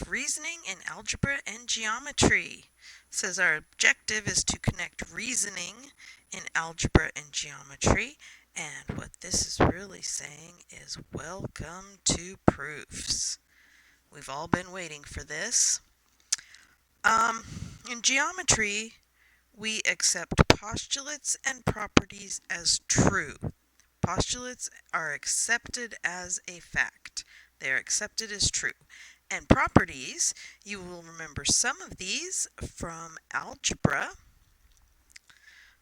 Reasoning in algebra and geometry. Says our objective is to connect reasoning in algebra and geometry, and what this is really saying is welcome to proofs. We've all been waiting for this. In geometry, we accept postulates and properties as true. Postulates are accepted as a fact. They are accepted as true. And properties, you will remember some of these from algebra.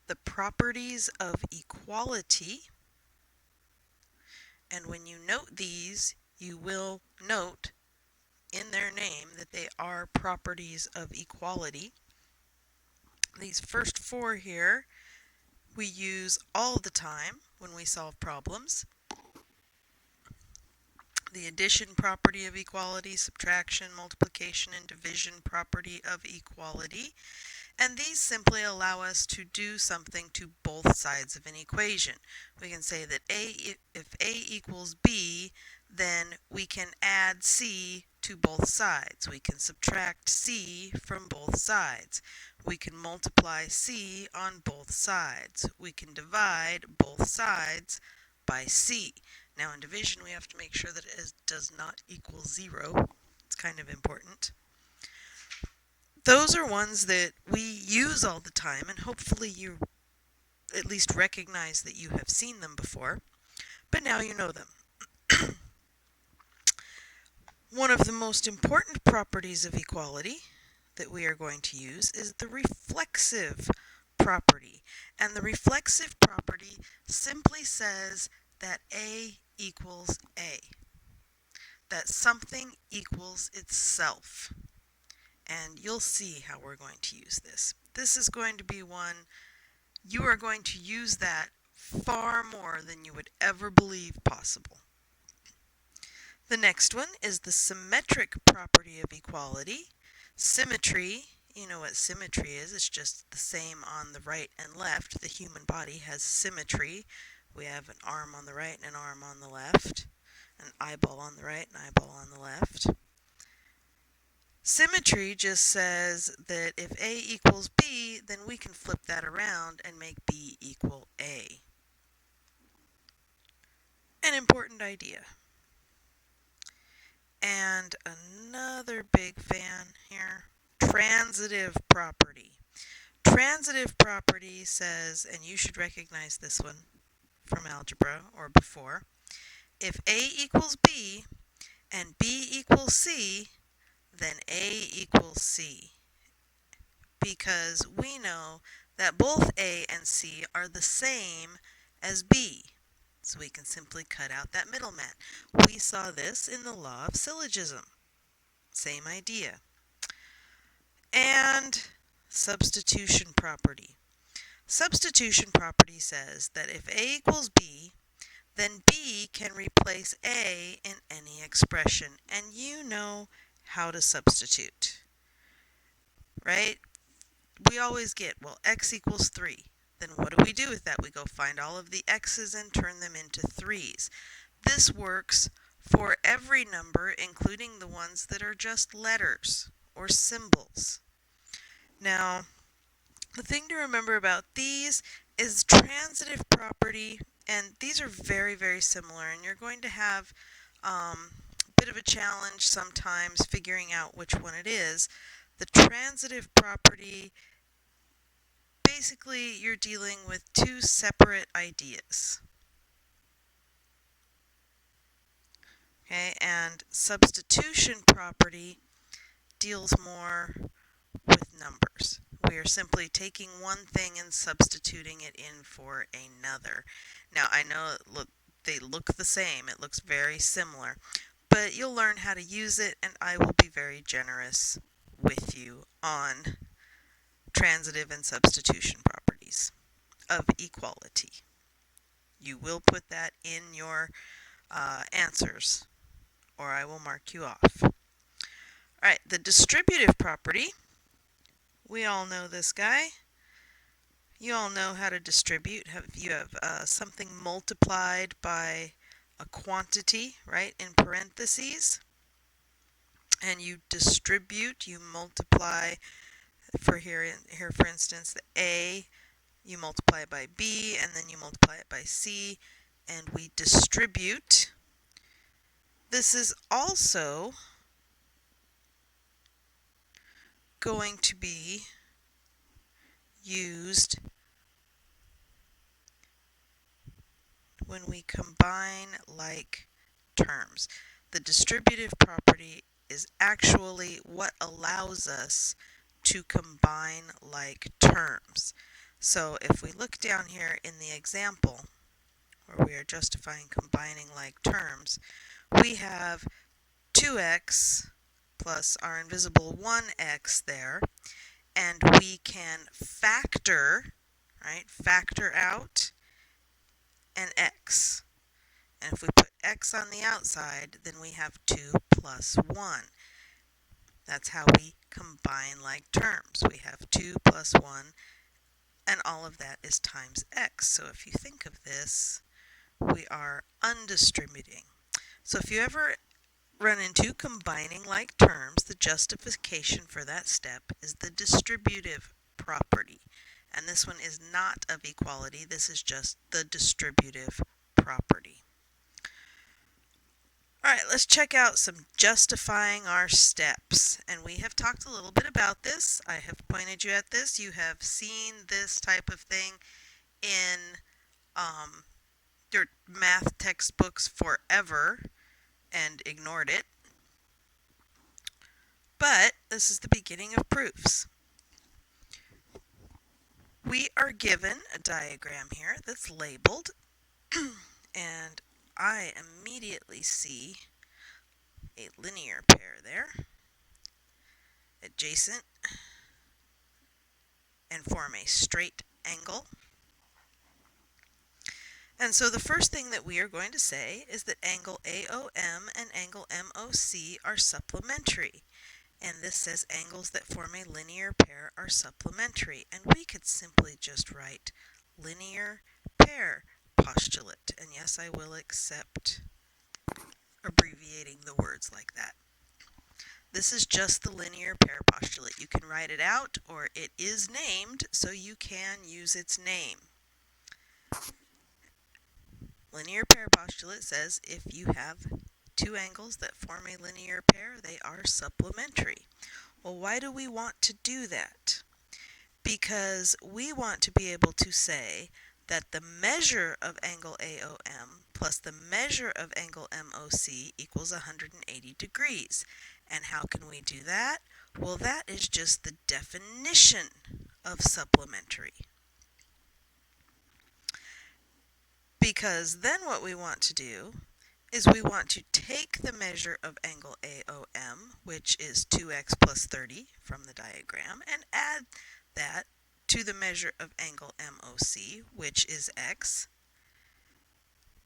The properties of equality. And when you note these, you will note in their name that they are properties of equality. These first four here we use all the time when we solve problems. The addition property of equality, subtraction, multiplication, and division property of equality. And these simply allow us to do something to both sides of an equation. We can say that if A equals B, then we can add C to both sides. We can subtract C from both sides. We can multiply C on both sides. We can divide both sides by C. Now in division we have to make sure that it does not equal 0. It's kind of important. Those are ones that we use all the time, and hopefully you at least recognize that you have seen them before, but now you know them. One of the most important properties of equality that we are going to use is the reflexive property. And the reflexive property simply says that A equals A, that something equals itself. And you'll see how we're going to use this. This is going to be one, you are going to use that far more than you would ever believe possible. The next one is the symmetric property of equality. Symmetry, you know what symmetry is, it's just the same on the right and left. The human body has symmetry. We have an arm on the right and an arm on the left, an eyeball on the right and an eyeball on the left. Symmetry just says that if A equals B, then we can flip that around and make B equal A. An important idea. And another big fan here, transitive property. Transitive property says, and you should recognize this one from algebra or before, if A equals B and B equals C, then A equals C. Because we know that both A and C are the same as B. So we can simply cut out that middleman. We saw this in the law of syllogism. Same idea. And substitution property. Substitution property says that if A equals B, then B can replace A in any expression. And you know how to substitute, right? We always get, well, x equals 3. Then what do we do with that? We go find all of the x's and turn them into 3's. This works for every number, including the ones that are just letters or symbols. Now, the thing to remember about these is transitive property, and these are very, very similar, and you're going to have a bit of a challenge sometimes figuring out which one it is. The transitive property, basically you're dealing with two separate ideas. Okay, and substitution property deals more with numbers. We are simply taking one thing and substituting it in for another. Now, I know they look the same. It looks very similar. But you'll learn how to use it, and I will be very generous with you on transitive and substitution properties of equality. You will put that in your answers, or I will mark you off. All right, the distributive property. We all know this guy. You all know how to distribute. You have something multiplied by a quantity, right, in parentheses. and you distribute, you multiply, for here for instance, the A, you multiply it by B, and then you multiply it by C, and we distribute. This is also going to be used when we combine like terms. The distributive property is actually what allows us to combine like terms. So if we look down here in the example where we are justifying combining like terms, we have 2x plus our invisible 1x there, and we can factor, right, factor out an x. And if we put x on the outside, then we have 2 plus 1. That's how we combine like terms. We have 2 plus 1, and all of that is times x. So if you think of this, we are undistributing. So if you ever run into combining like terms, the justification for that step is the distributive property. And this one is not of equality. This is just the distributive property. All right, let's check out some justifying our steps. And we have talked a little bit about this. I have pointed you at this. You have seen this type of thing in your math textbooks forever and ignored it. But this is the beginning of proofs. We are given a diagram here that's labeled, and I immediately see a linear pair there, adjacent, and form a straight angle. And so the first thing that we are going to say is that angle AOM and angle MOC are supplementary. And this says angles that form a linear pair are supplementary. And we could simply just write linear pair postulate. And yes, I will accept abbreviating the words like that. This is just the linear pair postulate. You can write it out, or it is named, so you can use its name. Linear pair postulate says if you have two angles that form a linear pair, they are supplementary. Well, why do we want to do that? Because we want to be able to say that the measure of angle AOM plus the measure of angle MOC equals 180 degrees. And how can we do that? Well, that is just the definition of supplementary. Because then what we want to do is we want to take the measure of angle AOM, which is 2x plus 30 from the diagram, and add that to the measure of angle MOC, which is x,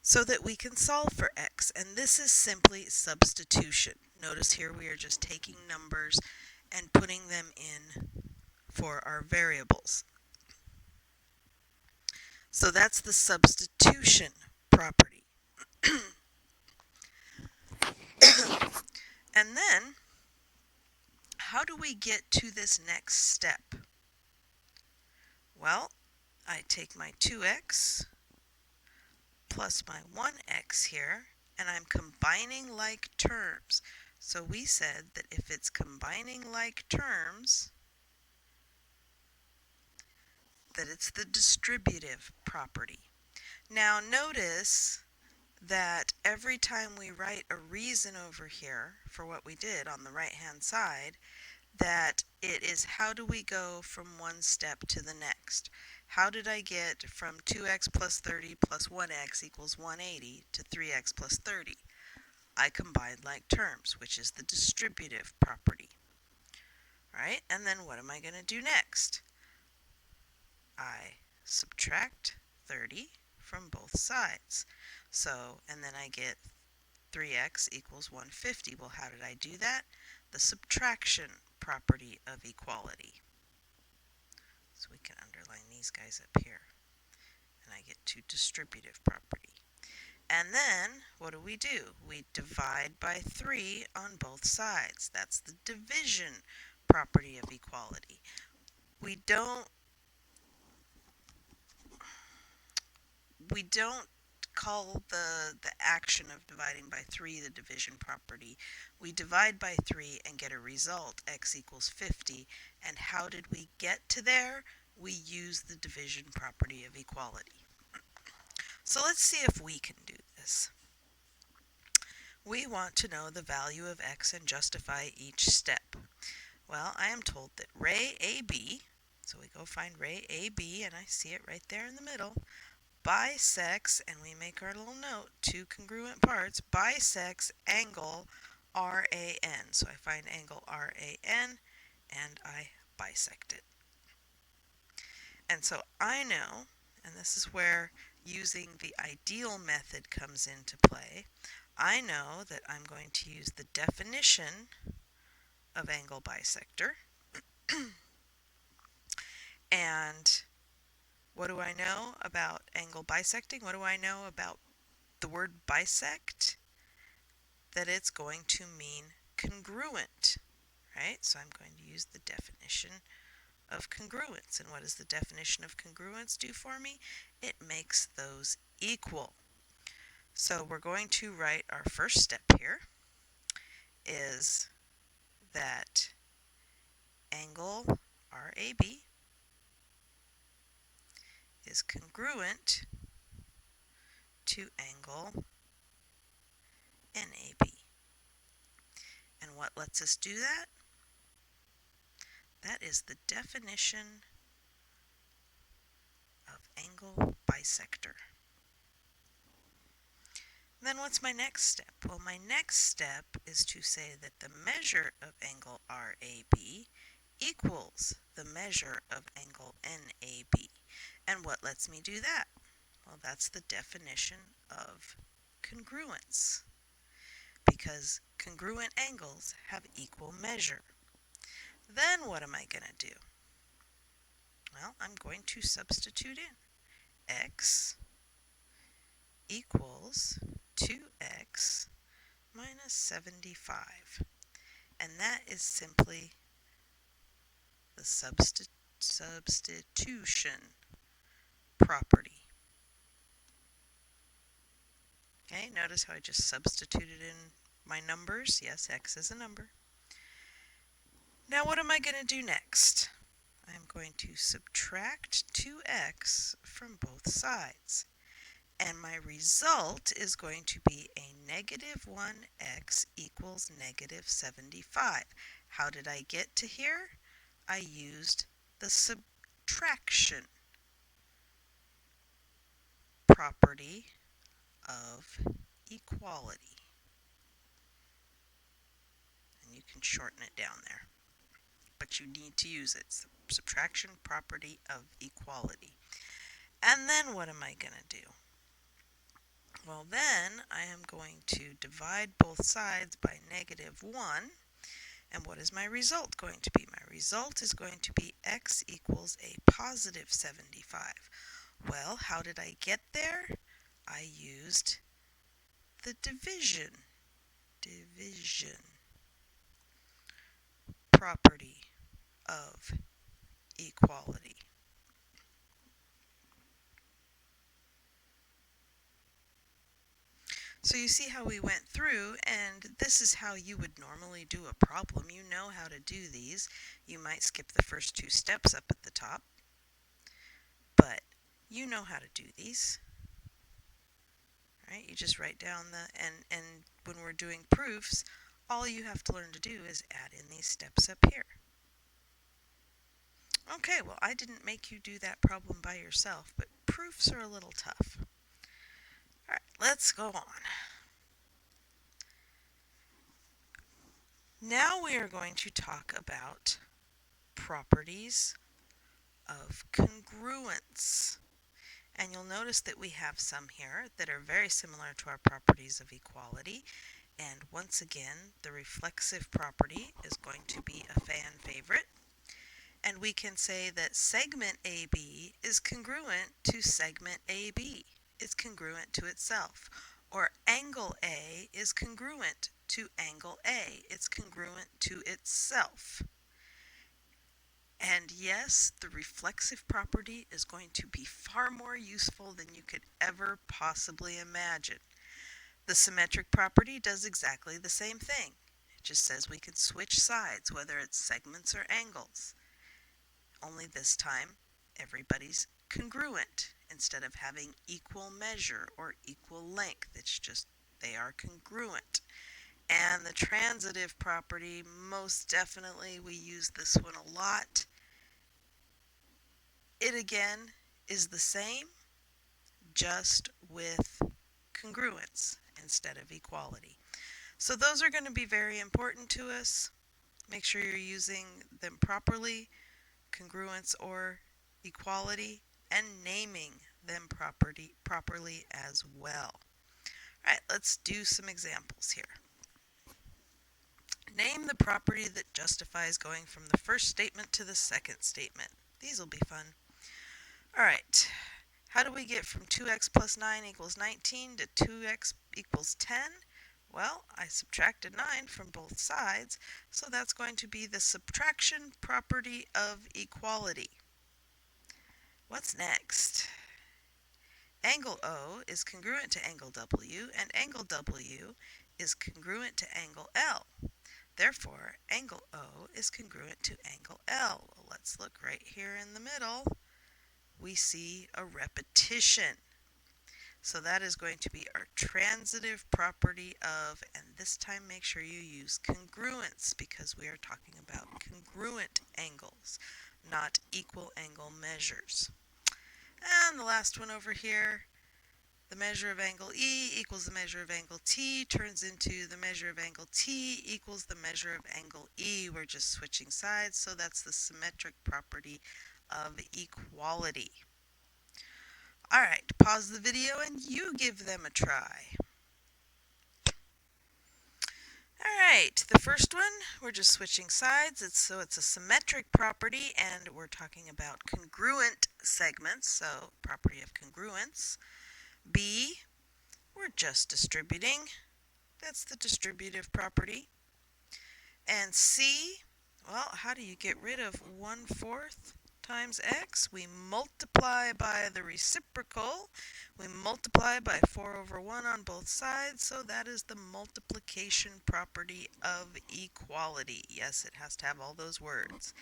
so that we can solve for x. And this is simply substitution. Notice here we are just taking numbers and putting them in for our variables. So that's the substitution property. And then, how do we get to this next step? Well, I take my 2x plus my 1x here, and I'm combining like terms. So we said that if it's combining like terms, that it's the distributive property. Now notice that every time we write a reason over here for what we did on the right-hand side, that it is how do we go from one step to the next. How did I get from 2x plus 30 plus 1x equals 180 to 3x plus 30? I combined like terms, which is the distributive property. All right, and then what am I going to do next? I subtract 30 from both sides. So, and then I get 3x equals 150. Well, how did I do that? The subtraction property of equality. So we can underline these guys up here. And I get to distributive property. And then, what do? We divide by 3 on both sides. That's the division property of equality. We don't call the action of dividing by 3 the division property. We divide by 3 and get a result, x equals 50. And how did we get to there? We use the division property of equality. So let's see if we can do this. We want to know the value of x and justify each step. Well, I am told that ray AB, so we go find ray AB, and I see it right there in the middle, bisects, and we make our little note, 2 congruent parts, bisects angle RAN. So I find angle RAN, and I bisect it. And so I know, and this is where using the ideal method comes into play, I know that I'm going to use the definition of angle bisector. And what do I know about angle bisecting? What do I know about the word bisect? That it's going to mean congruent, right? So I'm going to use the definition of congruence. And what does the definition of congruence do for me? It makes those equal. So we're going to write our first step here is that angle RAB is congruent to angle NAB. And what lets us do that? That is the definition of angle bisector. Then what's my next step? Well, my next step is to say that the measure of angle RAB equals the measure of angle NAB. And what lets me do that? Well, that's the definition of congruence, because congruent angles have equal measure. Then what am I going to do? Well, I'm going to substitute in x equals 2x minus 75. And that is simply the substitution property. Okay, notice how I just substituted in my numbers. Yes, x is a number. Now what am I going to do next? I'm going to subtract 2x from both sides. And my result is going to be a negative 1x equals negative 75. How did I get to here? I used the subtraction property of equality. And you can shorten it down there, but you need to use it. It's the subtraction property of equality. And then what am I going to do? Well, then I am going to divide both sides by negative 1. And what is my result going to be? My result is going to be x equals a positive 75. Well, how did I get there? I used the division property of equality. So you see how we went through, and this is how you would normally do a problem. You know how to do these. You might skip the first 2 steps up at the top, but you know how to do these. Right? You just write down and when we're doing proofs, all you have to learn to do is add in these steps up here. Okay, well, I didn't make you do that problem by yourself, but proofs are a little tough. All right, let's go on. Now we are going to talk about properties of congruence. And you'll notice that we have some here that are very similar to our properties of equality. And once again, the reflexive property is going to be a fan favorite. And we can say that segment AB is congruent to segment AB. It's congruent to itself. Or angle A is congruent to angle A. It's congruent to itself. And yes, the reflexive property is going to be far more useful than you could ever possibly imagine. The symmetric property does exactly the same thing. It just says we can switch sides, whether it's segments or angles. Only this time, everybody's congruent instead of having equal measure or equal length. It's just they are congruent. And the transitive property, most definitely, we use this one a lot. It again is the same, just with congruence instead of equality. So those are going to be very important to us. Make sure you're using them properly, congruence or equality, and naming them properly as well. All right, let's do some examples here. Name the property that justifies going from the first statement to the second statement. These will be fun. All right, how do we get from 2x plus 9 equals 19 to 2x equals 10? Well, I subtracted 9 from both sides, so that's going to be the subtraction property of equality. What's next? Angle O is congruent to angle W, and angle W is congruent to angle L. Therefore, angle O is congruent to angle L. Well, let's look right here in the middle. We see a repetition. So that is going to be our transitive property of, and this time make sure you use congruence because we are talking about congruent angles, not equal angle measures. And the last one over here, the measure of angle E equals the measure of angle T turns into the measure of angle T equals the measure of angle E. We're just switching sides, so that's the symmetric property of equality. All right, pause the video and you give them a try. All right, the first one, we're just switching sides. It's a symmetric property, and we're talking about congruent segments, so property of congruence. B, we're just distributing. That's the distributive property. And C, well, how do you get rid of 1/4 times x? We multiply by the reciprocal. We multiply by 4/1 on both sides, so that is the multiplication property of equality. Yes, it has to have all those words.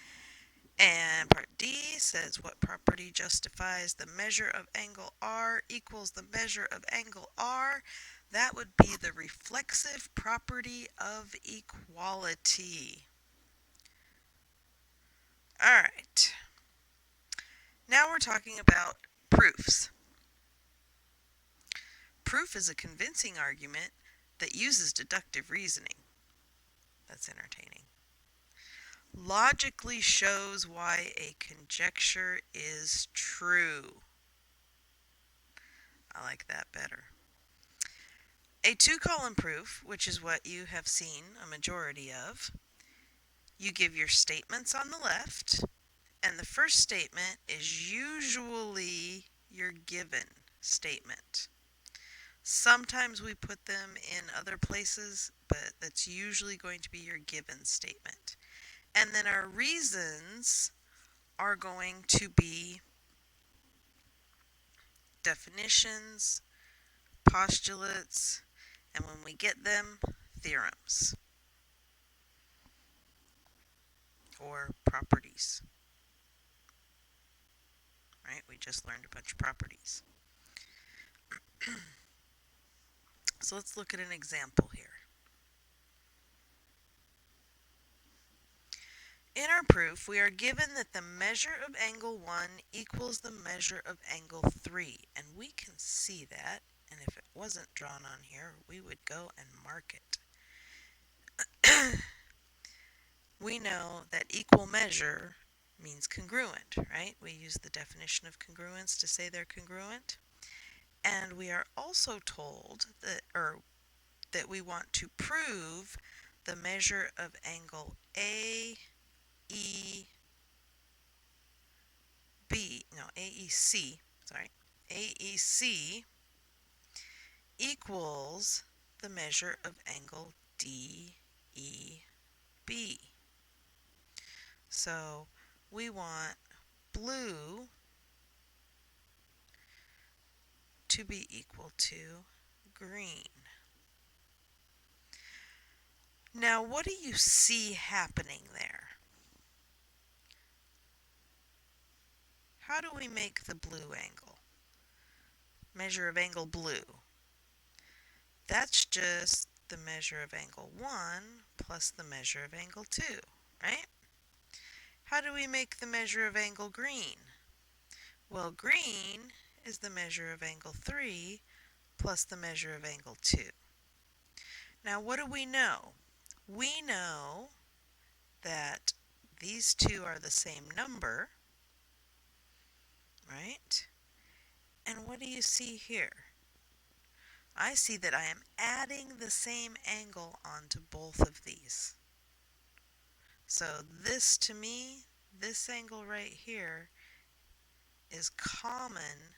And part D says what property justifies the measure of angle R equals the measure of angle R. That would be the reflexive property of equality. All right. Now we're talking about proofs. Proof is a convincing argument that uses deductive reasoning. That's entertaining. Logically shows why a conjecture is true. I like that better. A two-column proof, which is what you have seen a majority of, you give your statements on the left, and the first statement is usually your given statement. Sometimes we put them in other places, but that's usually going to be your given statement. And then our reasons are going to be definitions, postulates, and when we get them, theorems or properties. Right? We just learned a bunch of properties. So let's look at an example here. In our proof, we are given that the measure of angle 1 equals the measure of angle 3, and we can see that, and if it wasn't drawn on here, we would go and mark it. We know that equal measure means congruent, right? We use the definition of congruence to say they're congruent. And we are also told that we want to prove the measure of angle AEC equals the measure of angle DEB. So we want blue to be equal to green. Now, what do you see happening there? How do we make the blue angle? Measure of angle blue. That's just the measure of angle 1 plus the measure of angle 2, right? How do we make the measure of angle green? Well, green is the measure of angle 3 plus the measure of angle 2. Now, what do we know? We know that these two are the same number, right? And what do you see here? I see that I am adding the same angle onto both of these. So this, to me, this angle right here is common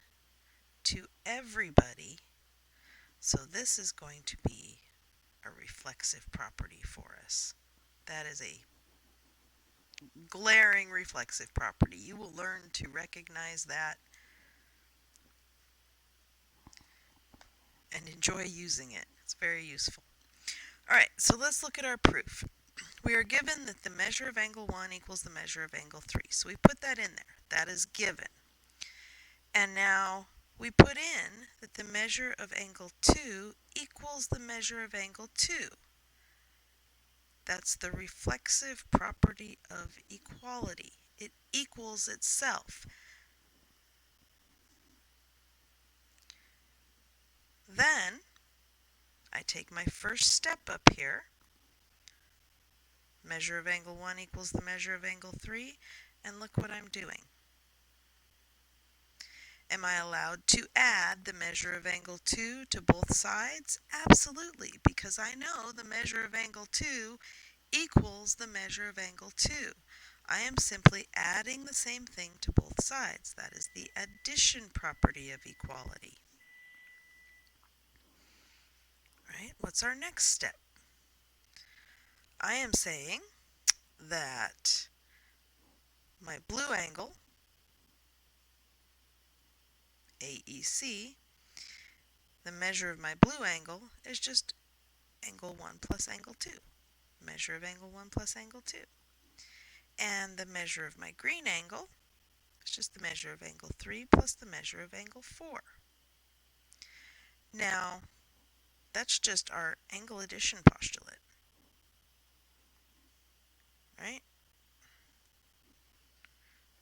to everybody. So this is going to be a reflexive property for us. That is a glaring reflexive property. You will learn to recognize that and enjoy using it. It's very useful. All right, so let's look at our proof. We are given that the measure of angle 1 equals the measure of angle 3. So we put that in there. That is given. And now we put in that the measure of angle 2 equals the measure of angle 2. That's the reflexive property of equality. It equals itself. Then I take my first step up here. Measure of angle 1 equals the measure of angle 3. And look what I'm doing. Am I allowed to add the measure of angle 2 to both sides? Absolutely, because I know the measure of angle 2 equals the measure of angle 2. I am simply adding the same thing to both sides. That is the addition property of equality. Right? What's our next step? I am saying that my blue angle, AEC, the measure of my blue angle is just angle 1 plus angle 2. Measure of angle 1 plus angle 2. And the measure of my green angle is just the measure of angle 3 plus the measure of angle 4. Now, that's just our angle addition postulate, right?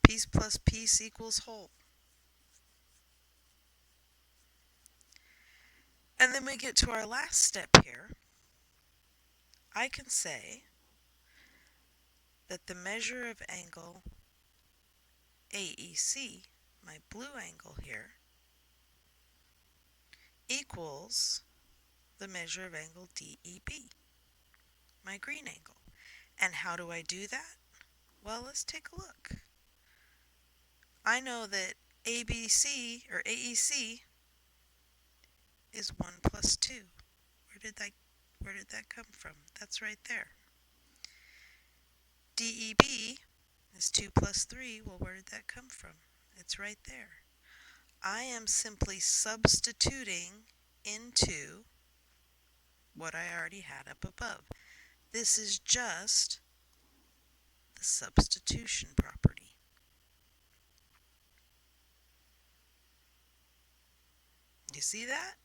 Piece plus piece equals whole. And then we get to our last step here. I can say that the measure of angle AEC, my blue angle here, equals the measure of angle DEB, my green angle. And how do I do that? Well, let's take a look. I know that ABC or AEC is 1 plus 2. Where did that come from? That's right there. DEB is 2 plus 3. Well, where did that come from? It's right there. I am simply substituting into what I already had up above. This is just the substitution property. You see that?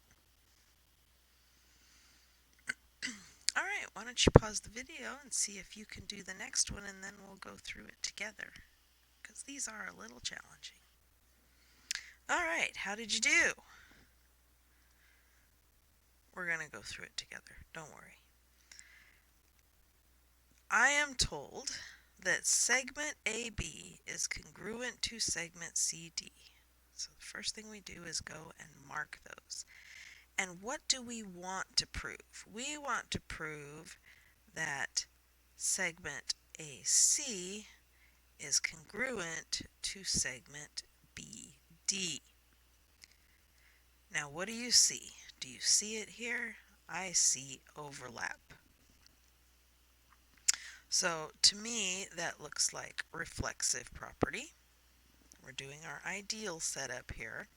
All right, why don't you pause the video and see if you can do the next one, and then we'll go through it together, because these are a little challenging. All right, how did you do? We're going to go through it together. Don't worry. I am told that segment AB is congruent to segment CD. So the first thing we do is go and mark those. And what do we want to prove? We want to prove that segment AC is congruent to segment BD. Now, what do you see? Do you see it here? I see overlap. So to me, that looks like reflexive property. We're doing our ideal setup here.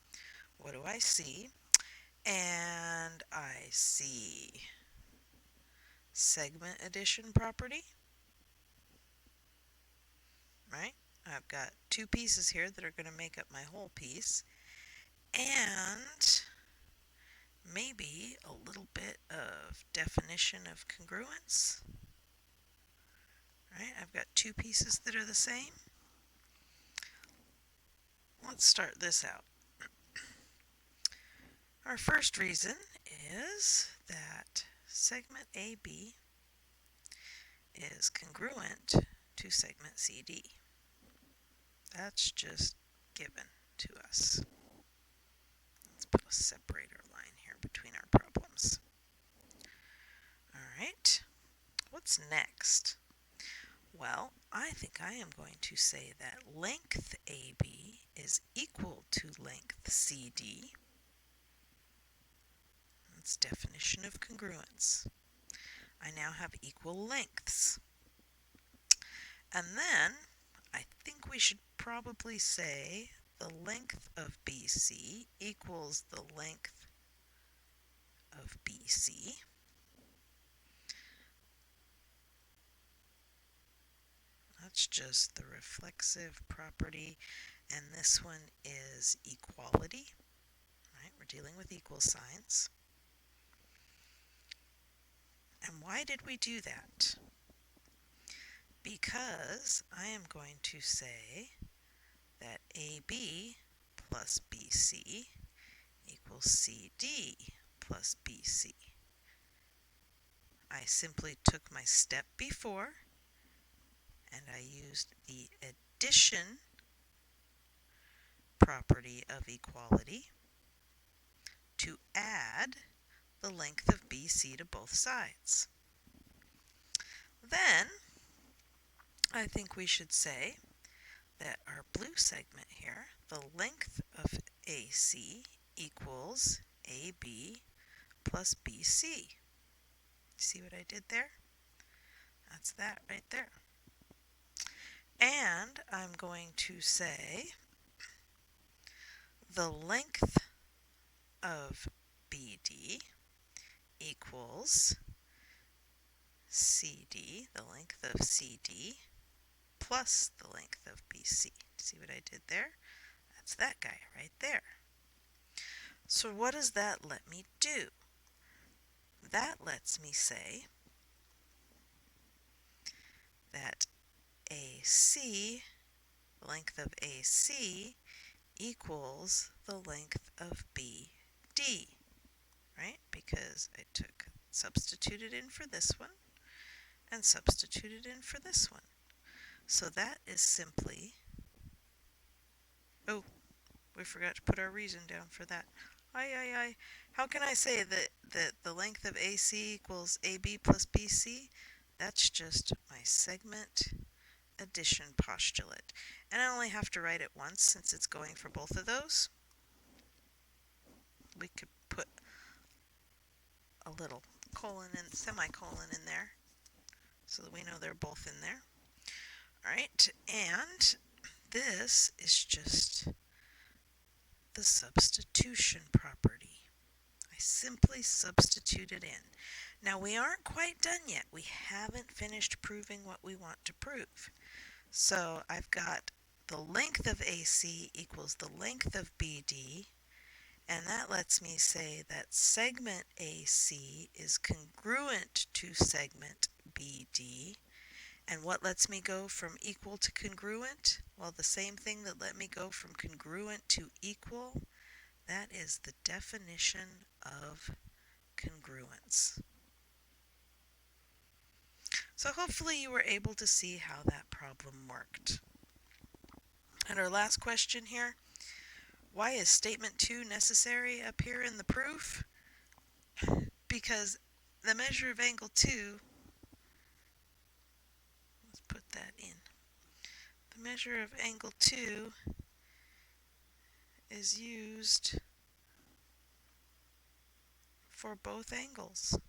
What do I see? And I see segment addition property, right? I've got two pieces here that are going to make up my whole piece. And maybe a little bit of definition of congruence. Right? I've got two pieces that are the same. Let's start this out. Our first reason is that segment AB is congruent to segment CD. That's just given to us. Let's put a separator line here between our problems. All right, what's next? Well, I think I am going to say that length AB is equal to length CD. That's definition of congruence. I now have equal lengths. And then I think we should probably say the length of BC equals the length of BC. That's just the reflexive property, and this one is equality. Right? We're dealing with equal signs. And why did we do that? Because I am going to say that AB plus BC equals CD plus BC. I simply took my step before and I used the addition property of equality to add the length of BC to both sides. Then I think we should say that our blue segment here, the length of AC equals AB plus BC. See what I did there? That's that right there. And I'm going to say the length of BD equals CD, the length of CD, plus the length of BC. See what I did there? That's that guy right there. So what does that let me do? That lets me say that AC, the length of AC, equals the length of BD, right? Because I substituted in for this one and substituted in for this one. So that is simply, oh, we forgot to put our reason down for that. How can I say that the length of AC equals AB plus BC? That's just my segment addition postulate. And I only have to write it once since it's going for both of those. We could put a little colon and semicolon in there so that we know they're both in there. All right, and this is just the substitution property. I simply substitute it in. Now we aren't quite done yet. We haven't finished proving what we want to prove. So I've got the length of AC equals the length of BD, and that lets me say that segment AC is congruent to segment BD. And what lets me go from equal to congruent? Well, the same thing that let me go from congruent to equal. That is the definition of congruence. So hopefully you were able to see how that problem worked. And our last question here, why is statement 2 necessary up here in the proof? Because the measure of angle 2, let's put that in. The measure of angle 2 is used for both angles.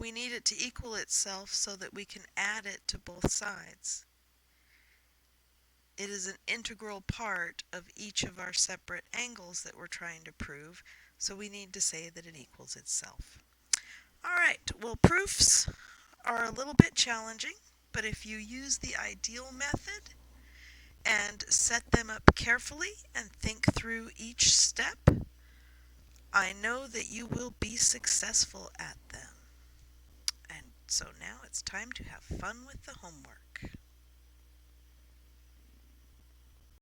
We need it to equal itself so that we can add it to both sides. It is an integral part of each of our separate angles that we're trying to prove, so we need to say that it equals itself. All right, well, proofs are a little bit challenging, but if you use the ideal method and set them up carefully and think through each step, I know that you will be successful at them. And so now it's time to have fun with the homework.